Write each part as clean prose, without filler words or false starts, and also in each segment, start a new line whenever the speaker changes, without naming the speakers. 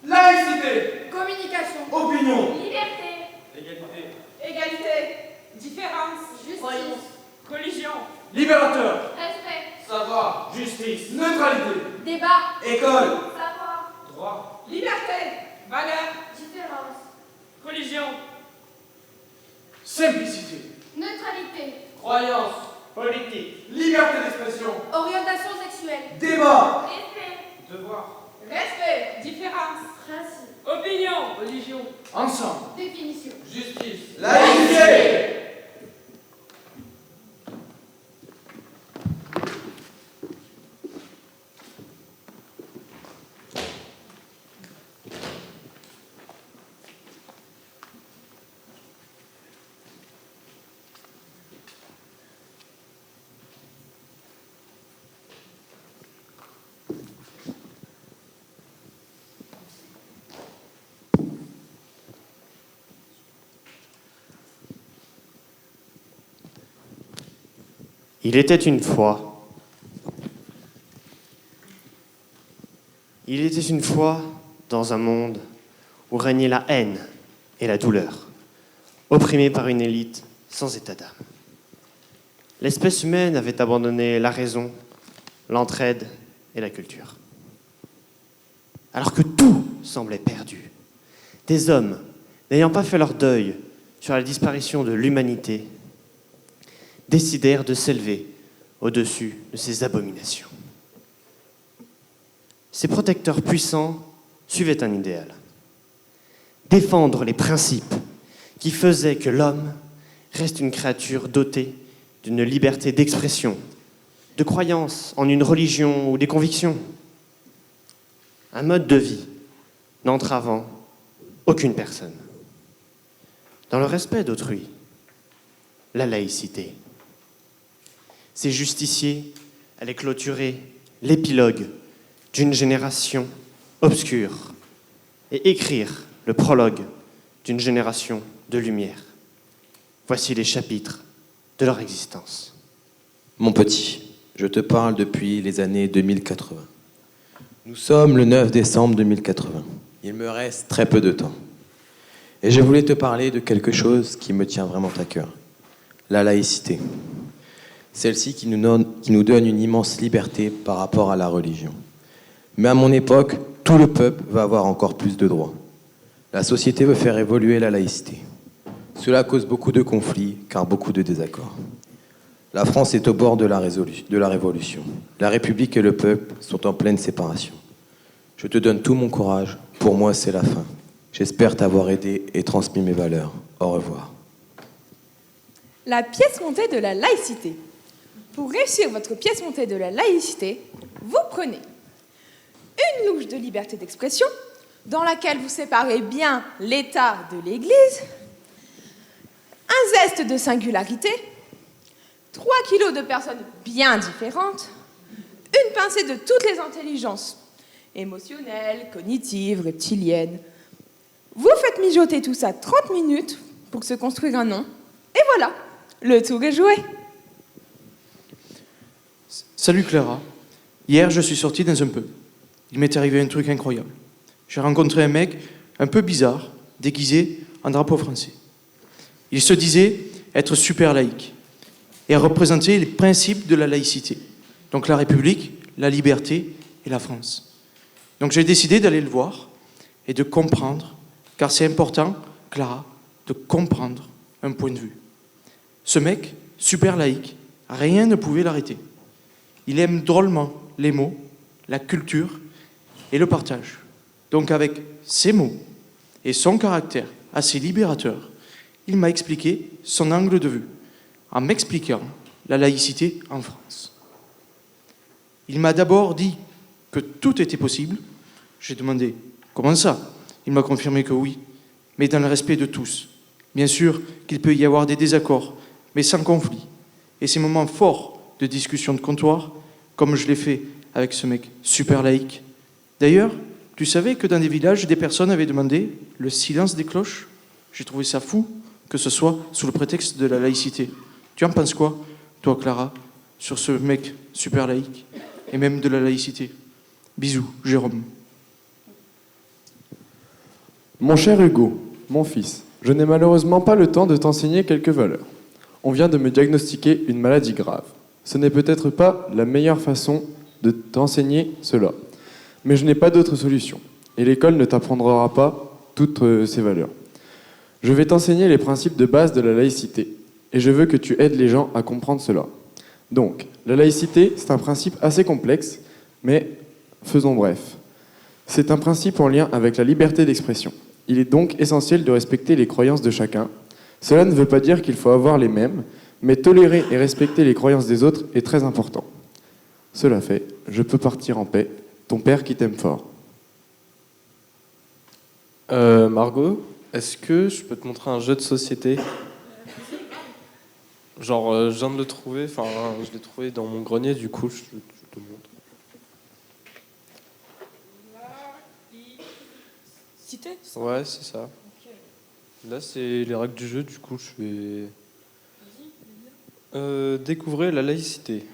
Laïcité.
Communication.
Opinion.
Liberté.
Égalité.
Égalité. Différence. Justice.
Collision.
Libérateur.
Respect.
Savoir.
Justice.
Neutralité.
Débat.
École.
Savoir.
Droit.
Liberté. Valeur. Différence.
Collision.
Simplicité.
Neutralité.
Croyance.
Politique.
Liberté d'expression.
Orientation sexuelle.
Débat.
Respect.
Devoir.
Respect. Différence. Principe.
Opinion. Religion.
Ensemble.
Définition.
Justice.
Laïcité.
Il était une fois. Il était une fois dans un monde où régnait la haine et la douleur, opprimée par une élite sans état d'âme. L'espèce humaine avait abandonné la raison, l'entraide et la culture. Alors que tout semblait perdu, des hommes, n'ayant pas fait leur deuil sur la disparition de l'humanité, décidèrent de s'élever au-dessus de ces abominations. Ces protecteurs puissants suivaient un idéal: défendre les principes qui faisaient que l'homme reste une créature dotée d'une liberté d'expression, de croyance en une religion ou des convictions, un mode de vie n'entravant aucune personne. Dans le respect d'autrui, la laïcité. Ces justiciers allaient clôturer l'épilogue d'une génération obscure et écrire le prologue d'une génération de lumière. Voici les chapitres de leur existence.
Mon petit, je te parle depuis les années 2080. Nous sommes le 9 décembre 2080. Il me reste très peu de temps. Et je voulais te parler de quelque chose qui me tient vraiment à cœur. La laïcité. Celle-ci qui nous donne une immense liberté par rapport à la religion. Mais à mon époque, tout le peuple va avoir encore plus de droits. La société veut faire évoluer la laïcité. Cela cause beaucoup de conflits, car beaucoup de désaccords. La France est au bord de la révolution. La République et le peuple sont en pleine séparation. Je te donne tout mon courage. Pour moi, c'est la fin. J'espère t'avoir aidé et transmis mes valeurs. Au revoir.
La pièce montée de la laïcité. Pour réussir votre pièce montée de la laïcité, vous prenez une louche de liberté d'expression dans laquelle vous séparez bien l'État de l'Église, un zeste de singularité, 3 kilos de personnes bien différentes, une pincée de toutes les intelligences, émotionnelles, cognitives, reptiliennes. Vous faites mijoter tout ça 30 minutes pour se construire un nom, et voilà, le tour est joué.
Salut Clara. Hier, je suis sorti dans un pub. Il m'est arrivé un truc incroyable. J'ai rencontré un mec un peu bizarre, déguisé en drapeau français. Il se disait être super laïque et représenter les principes de la laïcité. Donc la République, la liberté et la France. Donc j'ai décidé d'aller le voir et de comprendre, car c'est important, Clara, de comprendre un point de vue. Ce mec, super laïque, rien ne pouvait l'arrêter. Il aime drôlement les mots, la culture et le partage. Donc avec ces mots et son caractère assez libérateur, il m'a expliqué son angle de vue, en m'expliquant la laïcité en France. Il m'a d'abord dit que tout était possible. J'ai demandé « Comment ça ?» Il m'a confirmé que oui, mais dans le respect de tous. Bien sûr qu'il peut y avoir des désaccords, mais sans conflit. Et ces moments forts de discussion de comptoir, comme je l'ai fait avec ce mec super laïque. D'ailleurs, tu savais que dans des villages, des personnes avaient demandé le silence des cloches? J'ai trouvé ça fou que ce soit sous le prétexte de la laïcité. Tu en penses quoi, toi, Clara, sur ce mec super laïque, et même de la laïcité? Bisous, Jérôme.
Mon cher Hugo, mon fils, je n'ai malheureusement pas le temps de t'enseigner quelques valeurs. On vient de me diagnostiquer une maladie grave. Ce n'est peut-être pas la meilleure façon de t'enseigner cela, mais je n'ai pas d'autre solution, et l'école ne t'apprendra pas toutes ces valeurs. Je vais t'enseigner les principes de base de la laïcité, et je veux que tu aides les gens à comprendre cela. Donc, la laïcité, c'est un principe assez complexe, mais faisons bref. C'est un principe en lien avec la liberté d'expression. Il est donc essentiel de respecter les croyances de chacun. Cela ne veut pas dire qu'il faut avoir les mêmes, mais tolérer et respecter les croyances des autres est très important. Cela fait, je peux partir en paix, ton père qui t'aime fort.
Margot, est-ce que je peux te montrer un jeu de société? Genre, je viens de le trouver, enfin, je l'ai trouvé dans mon grenier, du coup, je te montre.
Cité?
Ouais, c'est ça. Là, c'est les règles du jeu, du coup, je vais... découvrez la laïcité.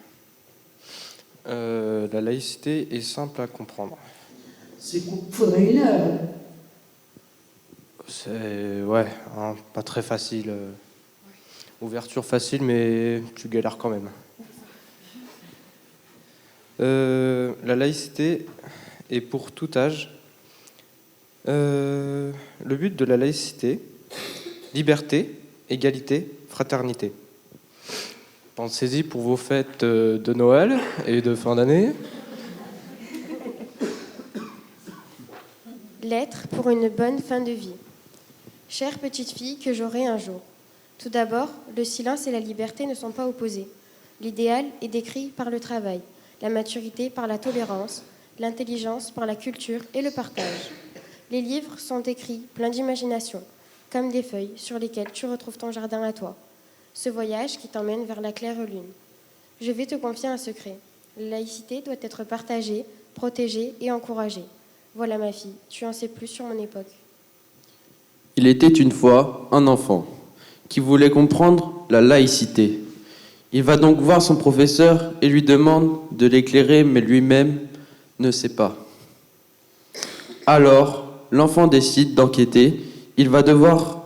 La laïcité est simple à comprendre.
Faudrait une heure.
C'est... ouais, hein, pas très facile. Ouverture facile, mais tu galères quand même. La laïcité est pour tout âge. Le but de la laïcité, liberté, égalité, fraternité. Pensez-y pour vos fêtes de Noël et de fin d'année.
Lettre pour une bonne fin de vie. Chère petite fille que j'aurai un jour. Tout d'abord, le silence et la liberté ne sont pas opposés. L'idéal est décrit par le travail, la maturité par la tolérance, l'intelligence par la culture et le partage. Les livres sont écrits pleins d'imagination, comme des feuilles sur lesquelles tu retrouves ton jardin à toi. Ce voyage qui t'emmène vers la claire lune. Je vais te confier un secret. La laïcité doit être partagée, protégée et encouragée. Voilà ma fille, tu en sais plus sur mon époque.
Il était une fois un enfant qui voulait comprendre la laïcité. Il va donc voir son professeur et lui demande de l'éclairer, mais lui-même ne sait pas. Alors, l'enfant décide d'enquêter. Il va voir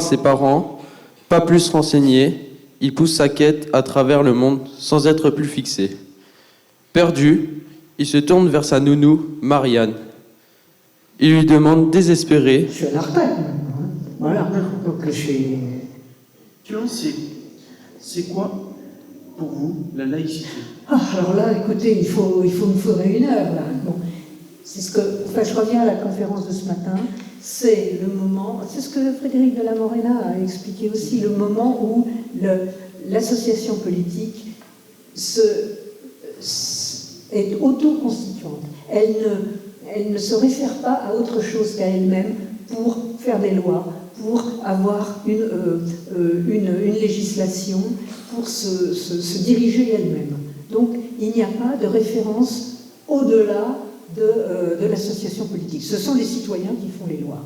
ses parents, pas plus renseignés. Il pousse sa quête à travers le monde sans être plus fixé. Perdu, il se tourne vers sa nounou, Marianne. Il lui demande désespéré.
Je suis à la retraite maintenant. Hein. Voilà. Donc je suis.
Tiens, c'est quoi pour vous la laïcité?
Ah, alors là, écoutez, il me faudrait une heure là. Bon, c'est ce que. Enfin, je reviens à la conférence de ce matin. C'est le moment. C'est ce que Frédéric de la Morena a expliqué aussi. Le moment où l'association politique est autoconstituante. Elle ne se réfère pas à autre chose qu'à elle-même pour faire des lois, pour avoir une législation, pour se diriger elle-même. Donc, il n'y a pas de référence au-delà de l'association politique. Ce sont les citoyens qui font les lois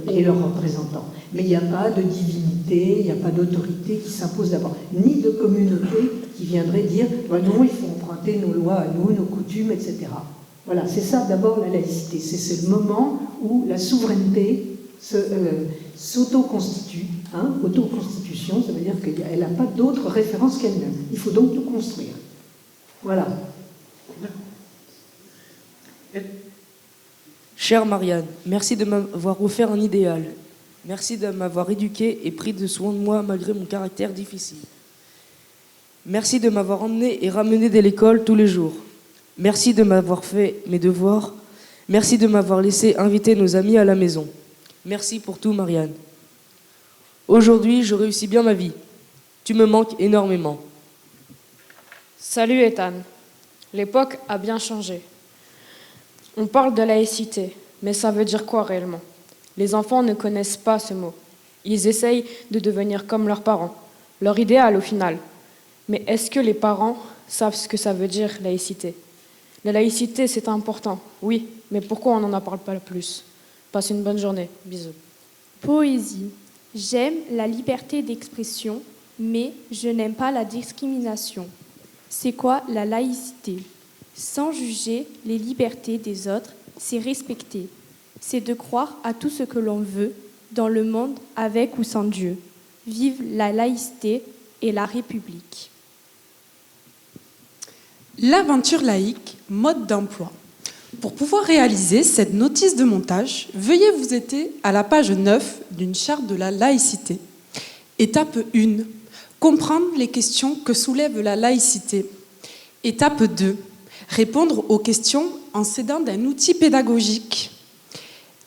et leurs représentants. Mais il n'y a pas de divinité, il n'y a pas d'autorité qui s'impose d'abord, ni de communauté qui viendrait dire bah non, il faut emprunter nos lois à nous, nos coutumes, etc. Voilà, c'est ça d'abord la laïcité. C'est le moment où la souveraineté s'auto-constitue. Hein, auto-constitution, ça veut dire qu'elle n'a pas d'autre référence qu'elle-même. Il faut donc tout construire. Voilà.
Chère Marianne, merci de m'avoir offert un idéal. Merci de m'avoir éduqué et pris de soin de moi malgré mon caractère difficile. Merci de m'avoir emmené et ramené de l'école tous les jours. Merci de m'avoir fait mes devoirs. Merci de m'avoir laissé inviter nos amis à la maison. Merci pour tout, Marianne. Aujourd'hui, je réussis bien ma vie. Tu me manques énormément.
Salut Ethan. L'époque a bien changé. On parle de laïcité, mais ça veut dire quoi réellement? Les enfants ne connaissent pas ce mot. Ils essayent de devenir comme leurs parents, leur idéal au final. Mais est-ce que les parents savent ce que ça veut dire laïcité? La laïcité, c'est important, oui, mais pourquoi on n'en parle pas plus? Passe une bonne journée. Bisous.
Poésie. J'aime la liberté d'expression, mais je n'aime pas la discrimination. C'est quoi la laïcité? Sans juger les libertés des autres, c'est respecter. C'est de croire à tout ce que l'on veut dans le monde avec ou sans Dieu. Vive la laïcité et la République.
L'aventure laïque, mode d'emploi. Pour pouvoir réaliser cette notice de montage, veuillez vous aider à la page 9 d'une charte de la laïcité. Étape 1. Comprendre les questions que soulève la laïcité. Étape 2. Répondre aux questions en s'aidant d'un outil pédagogique.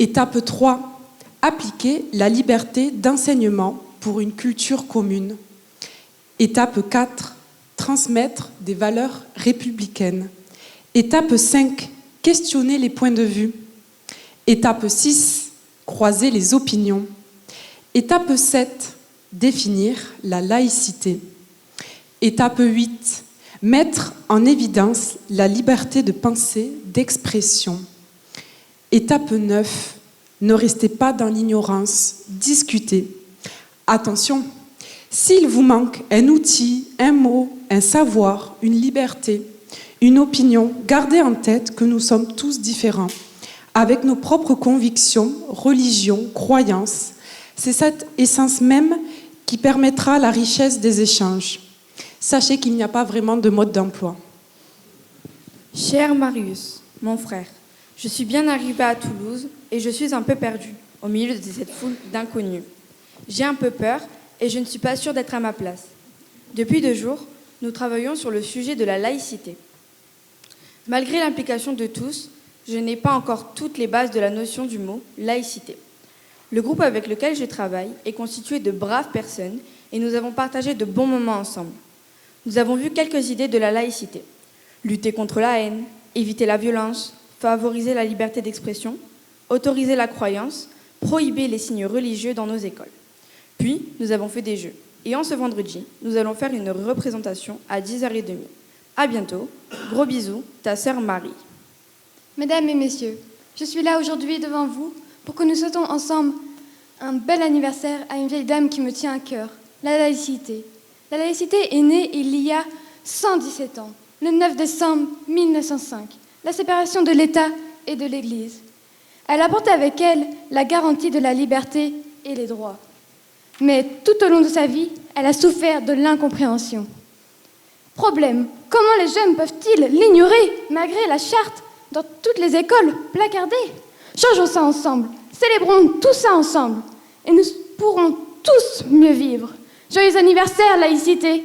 Étape 3. Appliquer la liberté d'enseignement pour une culture commune. Étape 4. Transmettre des valeurs républicaines. Étape 5. Questionner les points de vue. Étape 6. Croiser les opinions. Étape 7. Définir la laïcité. Étape 8. Mettre en évidence la liberté de pensée, d'expression. Étape 9. Ne restez pas dans l'ignorance, discutez. Attention, s'il vous manque un outil, un mot, un savoir, une liberté, une opinion, gardez en tête que nous sommes tous différents, avec nos propres convictions, religions, croyances. C'est cette essence même qui permettra la richesse des échanges. Sachez qu'il n'y a pas vraiment de mode d'emploi.
Cher Marius, mon frère, je suis bien arrivé à Toulouse et je suis un peu perdu au milieu de cette foule d'inconnus. J'ai un peu peur et je ne suis pas sûre d'être à ma place. Depuis 2 jours, nous travaillons sur le sujet de la laïcité. Malgré l'implication de tous, je n'ai pas encore toutes les bases de la notion du mot laïcité. Le groupe avec lequel je travaille est constitué de braves personnes et nous avons partagé de bons moments ensemble. Nous avons vu quelques idées de la laïcité. Lutter contre la haine, éviter la violence, favoriser la liberté d'expression, autoriser la croyance, prohiber les signes religieux dans nos écoles. Puis, nous avons fait des jeux. Et en ce vendredi, nous allons faire une représentation à 10h30. À bientôt. Gros bisous, ta sœur Marie.
Mesdames et messieurs, je suis là aujourd'hui devant vous pour que nous souhaitons ensemble un bel anniversaire à une vieille dame qui me tient à cœur, la laïcité. La laïcité est née il y a 117 ans, le 9 décembre 1905, la séparation de l'État et de l'Église. Elle apportait avec elle la garantie de la liberté et les droits. Mais tout au long de sa vie, elle a souffert de l'incompréhension. Problème, comment les jeunes peuvent-ils l'ignorer malgré la charte dans toutes les écoles placardées? Changeons ça ensemble, célébrons tout ça ensemble et nous pourrons tous mieux vivre. Joyeux anniversaire, laïcité!